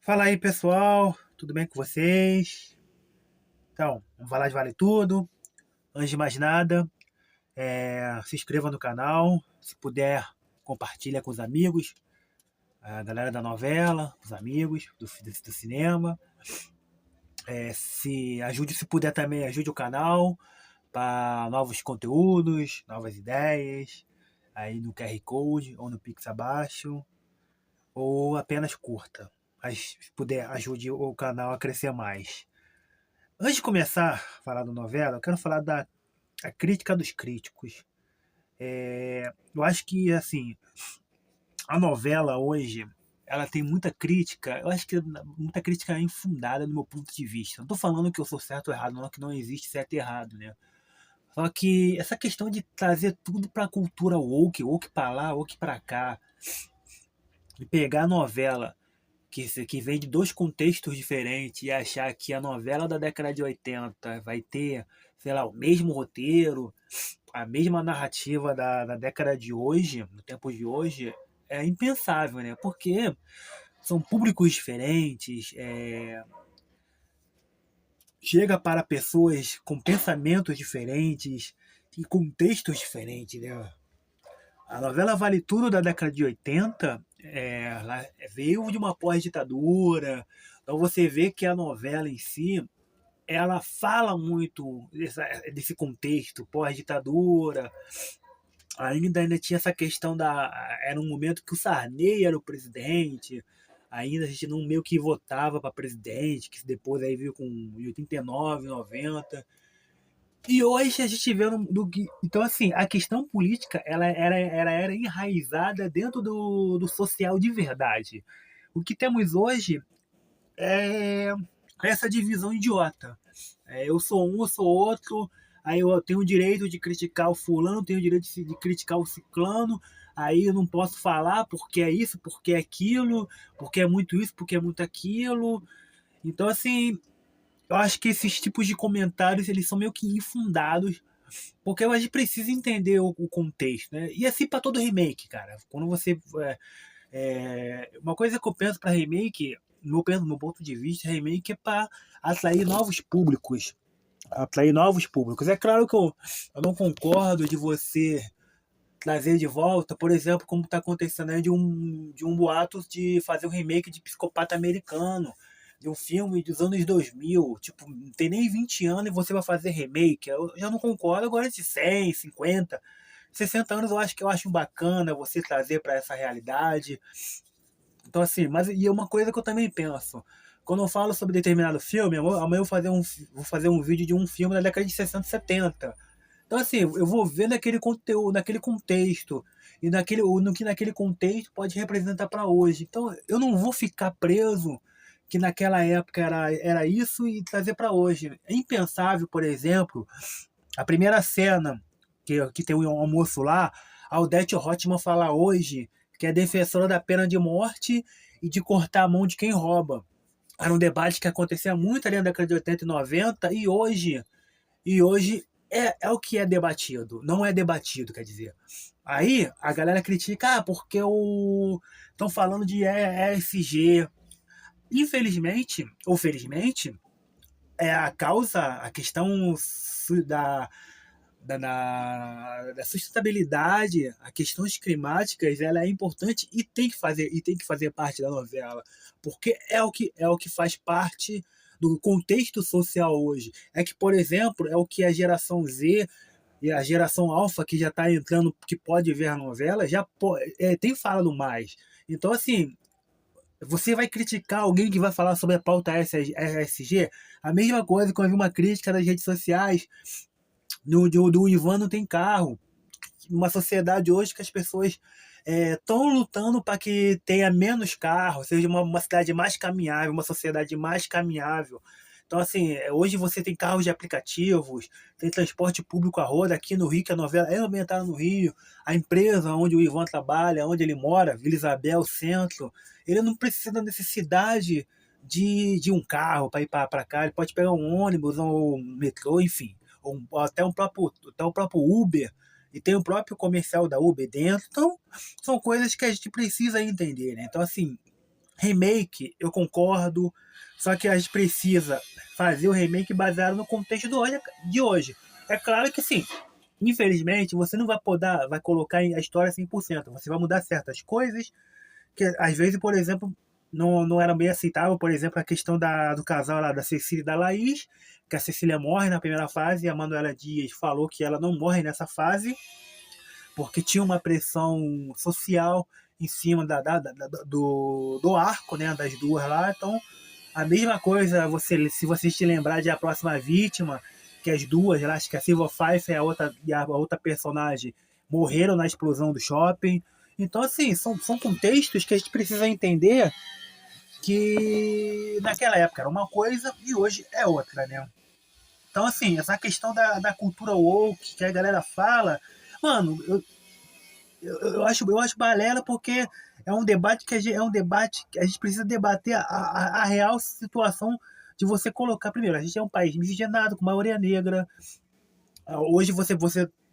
Fala aí, pessoal, tudo bem com vocês? Então, vamos falar de Vale Tudo. Antes de mais nada, se inscreva no canal. Se puder, compartilha com os amigos, a galera da novela, os amigos do cinema. Se puder também, ajude o canal para novos conteúdos, novas ideias, aí no QR Code ou no Pix abaixo, ou apenas curta. Mas se puder, ajude o canal a crescer mais. Antes de começar a falar da novela, eu quero falar da a crítica dos críticos. Eu acho que, assim, a novela hoje, ela tem muita crítica, eu acho que muita crítica infundada do meu ponto de vista. Não tô falando que eu sou certo ou errado, não, que não existe certo e errado, né? Só que essa questão de trazer tudo pra cultura woke, woke pra lá, woke pra cá, e pegar a novela que vem de dois contextos diferentes e achar que a novela da década de 80 vai ter, sei lá, o mesmo roteiro, a mesma narrativa da década de hoje, no tempo de hoje, é impensável, né? Porque são públicos diferentes, chega para pessoas com pensamentos diferentes e contextos diferentes, né? A novela Vale Tudo da década de 80 ela veio de uma pós-ditadura, então você vê que a novela em si ela fala muito desse contexto pós-ditadura. Ainda tinha essa questão da. Era um momento que o Sarney era o presidente, ainda a gente não meio que votava para presidente, que depois aí veio com 89, 90. E hoje a gente vê então assim, a questão política era enraizada dentro do social de verdade. O que temos hoje é essa divisão idiota. Eu sou um, eu sou outro, aí eu tenho o direito de criticar o fulano, tenho o direito de criticar o ciclano, aí eu não posso falar porque é isso, porque é aquilo, porque é muito isso, porque é muito aquilo. Então, assim, eu acho que esses tipos de comentários, eles são meio que infundados, porque a gente precisa entender o contexto, né? E assim para todo remake, cara. Quando você uma coisa que eu penso para remake, no meu ponto de vista, remake é para atrair novos públicos. Atrair novos públicos. É claro que eu não concordo de você trazer de volta, por exemplo, como está acontecendo aí de um boato de fazer um remake de Psicopata Americano, de um filme dos anos 2000, tipo, não tem nem 20 anos e você vai fazer remake. Eu já não concordo agora de 100, 50, 60 anos eu acho bacana você trazer para essa realidade. Então, assim, mas e uma coisa que eu também penso, quando eu falo sobre determinado filme, amanhã vou fazer um vídeo de um filme da década de 60 70. Então, assim, eu vou ver naquele conteúdo, naquele contexto, e no que naquele contexto pode representar para hoje. Então, eu não vou ficar preso que naquela época era isso e trazer para hoje. É impensável, por exemplo, a primeira cena que tem um almoço lá, a Odete Roitman falar hoje que é defensora da pena de morte e de cortar a mão de quem rouba. Era um debate que acontecia muito ali na década de 80 e 90 e hoje é o que é debatido, não é debatido, quer dizer. Aí a galera critica, porque estão falando de ESG. Infelizmente, ou felizmente, a questão da, da sustentabilidade, as questões climáticas, ela é importante e tem que fazer parte da novela, porque é o que faz parte do contexto social hoje. É que, por exemplo, é o que a geração Z e a geração alfa que já está entrando, que pode ver a novela, tem falado mais. Então, assim, você vai criticar alguém que vai falar sobre a pauta ESG? A mesma coisa quando eu vi uma crítica nas redes sociais do Ivan não tem carro. Uma sociedade hoje que as pessoas estão lutando para que tenha menos carros, seja uma cidade mais caminhável, uma sociedade mais caminhável. Então, assim, hoje você tem carros de aplicativos, tem transporte público a roda. Aqui no Rio, que a novela é ambientada no Rio, a empresa onde o Ivan trabalha, onde ele mora, Vila Isabel, centro, ele não precisa da necessidade de um carro para ir para cá, ele pode pegar um ônibus ou um metrô, enfim, ou até o próprio Uber, e tem o próprio comercial da Uber dentro. Então, são coisas que a gente precisa entender, né? Então, assim, Remake, eu concordo, só que a gente precisa fazer o remake baseado no contexto de hoje. É claro que sim, infelizmente, você não vai poder vai colocar a história 100%. Você vai mudar certas coisas que, às vezes, por exemplo, não era bem aceitável. Por exemplo, a questão do casal lá, da Cecília e da Laís, que a Cecília morre na primeira fase e a Manuela Dias falou que ela não morre nessa fase, porque tinha uma pressão social em cima do arco, né, das duas lá. Então, a mesma coisa, se você se lembrar de A Próxima Vítima, que as duas, lá, acho que a Silva Pfeiffer e a outra personagem morreram na explosão do shopping. Então, assim, são contextos que a gente precisa entender que naquela época era uma coisa e hoje é outra, né? Então, assim, essa questão da cultura woke que a galera fala, mano, eu acho balela porque é um debate que a gente precisa debater a real situação de você colocar. Primeiro, a gente é um país miscigenado, com maioria negra. Hoje você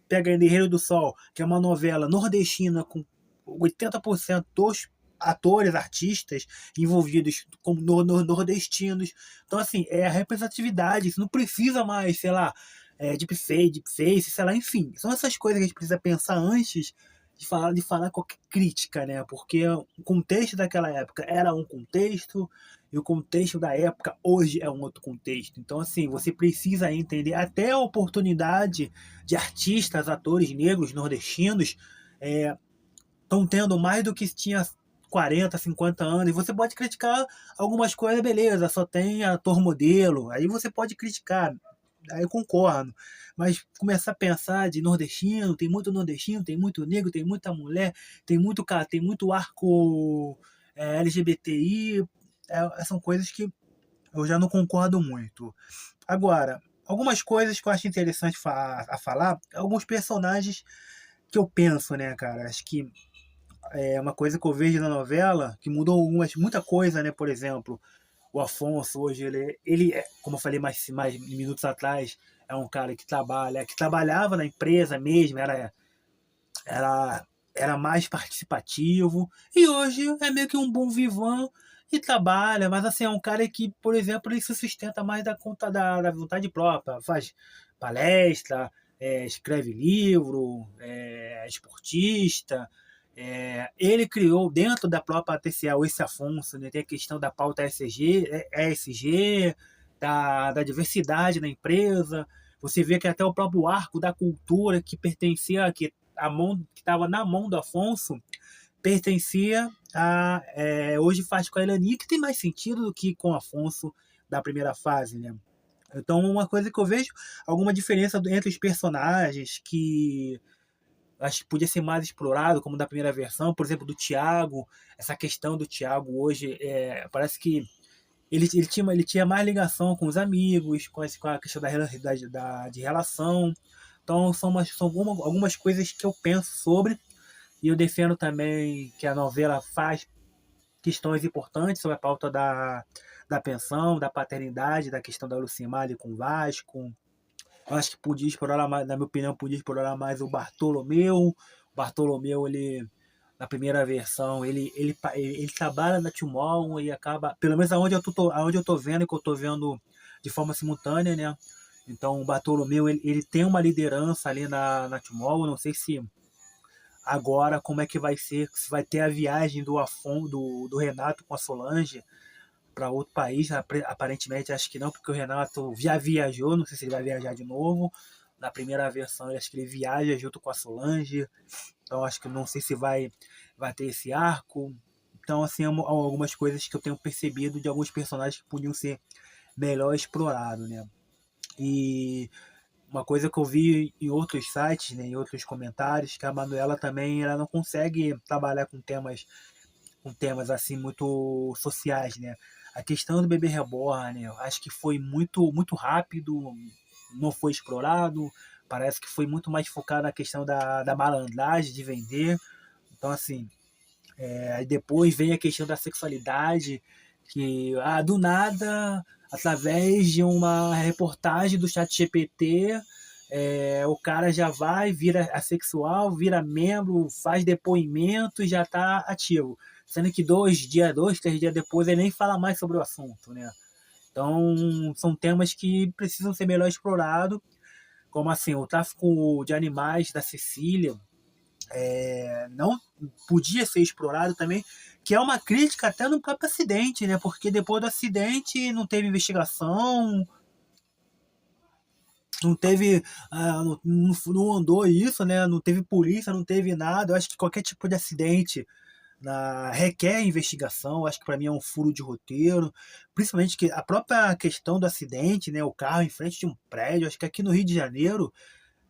pega Guerreiro do Sol, que é uma novela nordestina com 80% dos atores, artistas envolvidos como nordestinos. Então, assim, é a representatividade. Isso não precisa mais, sei lá, deepface, sei lá, enfim. São essas coisas que a gente precisa pensar antes de falar qualquer crítica, né? Porque o contexto daquela época era um contexto, e o contexto da época hoje é um outro contexto. Então, assim, você precisa entender até a oportunidade de artistas, atores negros, nordestinos, estão tendo mais do que tinha 40, 50 anos. E você pode criticar algumas coisas, beleza, só tem ator modelo. Aí você pode criticar, aí eu concordo. Mas começar a pensar de nordestino, tem muito negro, tem muita mulher, tem muito arco LGBTI. São coisas que eu já não concordo muito. Agora, algumas coisas que eu acho interessante a falar, alguns personagens que eu penso, né, cara? Acho que é uma coisa que eu vejo na novela, que mudou muita coisa, né? Por exemplo, o Afonso hoje, como eu falei mais minutos atrás, é um cara que trabalhava na empresa mesmo, era, era mais participativo, e hoje é meio que um bom vivan e trabalha, mas assim, é um cara que, por exemplo, ele se sustenta mais da conta da vontade própria, faz palestra, escreve livro, é esportista. Ele criou dentro da própria TCA, esse Afonso, né, tem a questão da pauta ESG, da diversidade na empresa. Você vê que até o próprio arco da cultura que pertencia, que a mão que estava na mão do Afonso, pertencia hoje faz com a Elani, que tem mais sentido do que com o Afonso da primeira fase, né? Então, uma coisa que eu vejo, alguma diferença entre os personagens que acho que podia ser mais explorado, como da primeira versão, por exemplo, do Thiago, essa questão do Thiago hoje, parece que ele tinha mais ligação com os amigos, com a questão de relação. Então, são algumas coisas que eu penso sobre, e eu defendo também que a novela faz questões importantes sobre a pauta da pensão, da paternidade, da questão da Lucimale com o Vasco. Eu acho que podia explorar mais, na minha opinião, podia explorar mais o Bartolomeu. O Bartolomeu, ele, na primeira versão, ele trabalha na Timol e acaba, pelo menos aonde eu tô vendo, que eu tô vendo de forma simultânea, né? Então, o Bartolomeu, ele tem uma liderança ali na Timol. Eu não sei se agora como é que vai ser, se vai ter a viagem do Renato com a Solange para outro país. Aparentemente acho que não, porque o Renato já viajou, não sei se ele vai viajar de novo. Na primeira versão, acho que ele viaja junto com a Solange, então acho que não sei se vai ter esse arco. Então, assim, algumas coisas que eu tenho percebido de alguns personagens que podiam ser melhor explorados, né? E uma coisa que eu vi em outros sites, né, em outros comentários, que a Manuela também ela não consegue trabalhar com temas assim muito sociais, né? A questão do bebê reborn, né, eu acho que foi muito rápido, não foi explorado. Parece que foi muito mais focado na questão da malandragem, de vender. Então, assim, aí depois vem a questão da sexualidade, que do nada, através de uma reportagem do chat GPT, o cara já vai, vira assexual, vira membro, faz depoimento e já está ativo. sendo que 3 dias depois ele nem fala mais sobre o assunto, né? Então, são temas que precisam ser melhor explorados, como assim, o tráfico de animais da Sicília não podia ser explorado também, que é uma crítica até no próprio acidente, né? Porque depois do acidente não teve investigação, não teve, não andou isso, né? Não teve polícia, não teve nada. Eu acho que qualquer tipo de acidente requer investigação. Acho que para mim é um furo de roteiro, principalmente que a própria questão do acidente, né? O carro em frente de um prédio. Acho que aqui no Rio de Janeiro,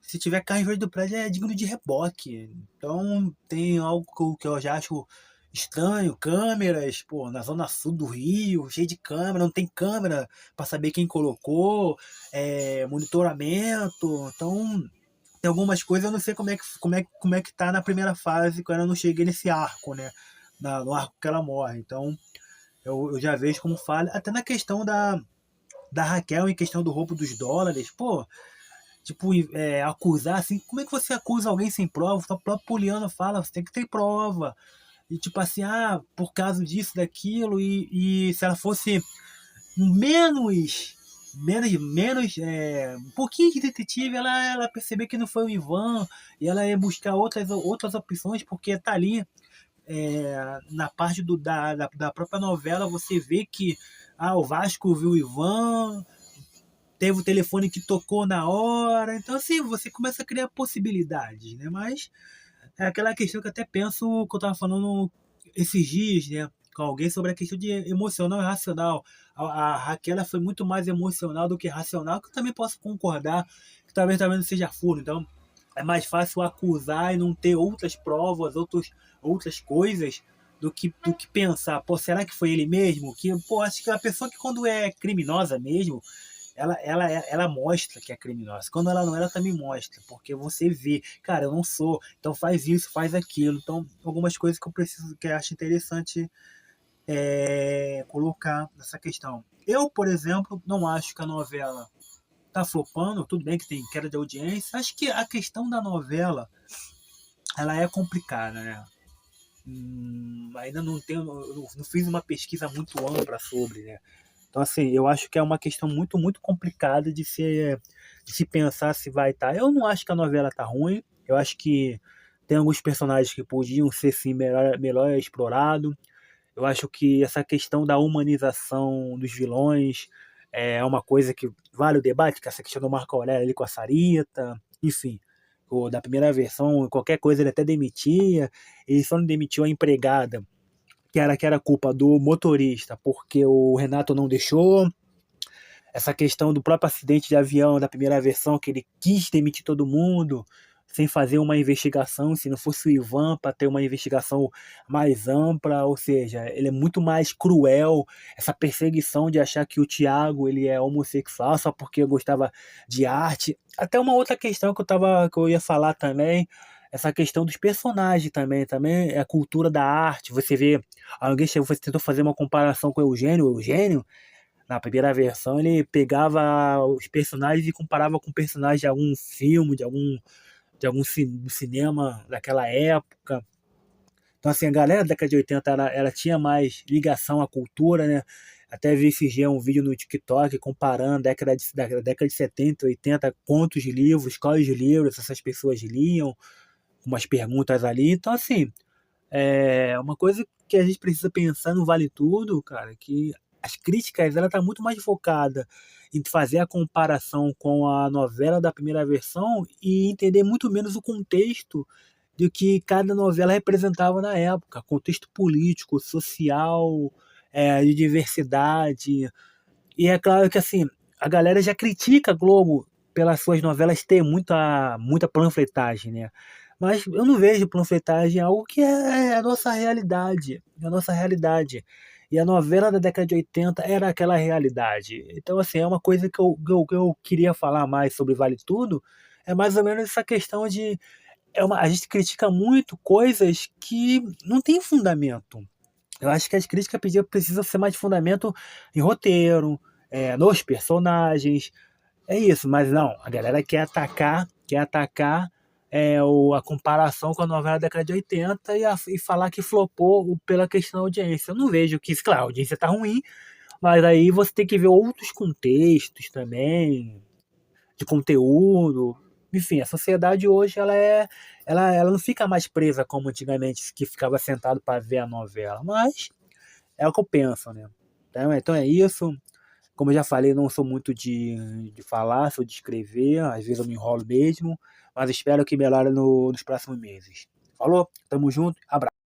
se tiver carro em frente do prédio, é digno de reboque. Então tem algo que eu já acho estranho, câmeras, pô, na zona sul do Rio, cheio de câmera, não tem câmera para saber quem colocou, monitoramento. Então tem algumas coisas, eu não sei como é que tá na primeira fase, quando eu não cheguei nesse arco, né? No arco que ela morre. Então eu já vejo como falha, até na questão da Raquel, em questão do roubo dos dólares, pô, tipo, acusar assim, como é que você acusa alguém sem prova? O próprio Poliano fala, você tem que ter prova. E tipo assim, por causa disso, daquilo, e se ela fosse menos, um pouquinho de detetive, ela perceber que não foi o Ivan, e ela ia buscar outras opções, porque tá ali, na parte da própria novela, você vê que o Vasco viu o Ivan, teve o telefone que tocou na hora, então assim, você começa a criar possibilidades, né? Mas é aquela questão que eu até penso que eu tava falando esses dias, né? Com alguém sobre a questão de emocional e racional. A Raquel ela foi muito mais emocional do que racional, que eu também posso concordar que talvez não seja furo. Então, é mais fácil acusar e não ter outras provas, outras coisas, do que pensar, pô, será que foi ele mesmo? Que, pô, acho que a pessoa que quando é criminosa mesmo, ela mostra que é criminosa. Quando ela não, ela também mostra, porque você vê, cara, eu não sou, então faz isso, faz aquilo. Então, algumas coisas que eu acho interessante colocar nessa questão. Eu, por exemplo, não acho que a novela tá flopando, tudo bem que tem queda de audiência. Acho que a questão da novela, ela é complicada, né? Ainda não fiz uma pesquisa muito ampla sobre, né? Então, assim, eu acho que é uma questão muito, muito complicada de se pensar se vai estar. Eu não acho que a novela tá ruim. Eu acho que tem alguns personagens que podiam ser, sim, melhor explorado. Eu acho que essa questão da humanização dos vilões é uma coisa que vale o debate, que essa questão do Marco Aurélio ali com a Sarita, enfim. Da primeira versão, qualquer coisa ele até demitia. Ele só não demitiu a empregada, que era culpa do motorista, porque o Renato não deixou. Essa questão do próprio acidente de avião da primeira versão, que ele quis demitir todo mundo sem fazer uma investigação, se não fosse o Ivan para ter uma investigação mais ampla, ou seja, ele é muito mais cruel, essa perseguição de achar que o Thiago ele é homossexual só porque gostava de arte. Até uma outra questão que eu ia falar também, essa questão dos personagens também é a cultura da arte. Você vê, você tentou fazer uma comparação com o Eugênio na primeira versão ele pegava os personagens e comparava com personagens de algum filme, de algum cinema daquela época. Então, assim, a galera da década de 80 ela tinha mais ligação à cultura, né? Até vi esse dia um vídeo no TikTok comparando da década de 70, 80, quantos livros, quais livros essas pessoas liam, umas perguntas ali. Então, assim, é uma coisa que a gente precisa pensar no Vale Tudo, cara, que as críticas ela tá muito mais focada em fazer a comparação com a novela da primeira versão e entender muito menos o contexto do que cada novela representava na época, contexto político, social, de diversidade. E é claro que assim, a galera já critica a Globo pelas suas novelas ter muita panfletagem, né? Mas eu não vejo panfletagem algo que é a nossa realidade. É a nossa realidade. E a novela da década de 80 era aquela realidade. Então, assim, é uma coisa que eu queria falar mais sobre Vale Tudo, é mais ou menos essa questão de. A gente critica muito coisas que não tem fundamento. Eu acho que as críticas precisam ser mais de fundamento em roteiro, nos personagens. É isso, mas não, a galera quer atacar a comparação com a novela da década de 80 e falar que flopou pela questão da audiência. Eu não vejo que, claro, a audiência tá ruim, mas aí você tem que ver outros contextos também, de conteúdo. Enfim, a sociedade hoje ela não fica mais presa como antigamente, que ficava sentado para ver a novela. Mas é o que eu penso, né? Então é isso. Como eu já falei, não sou muito de falar, sou de escrever, às vezes eu me enrolo mesmo, mas espero que melhore nos próximos meses. Falou? Tamo junto, abraço.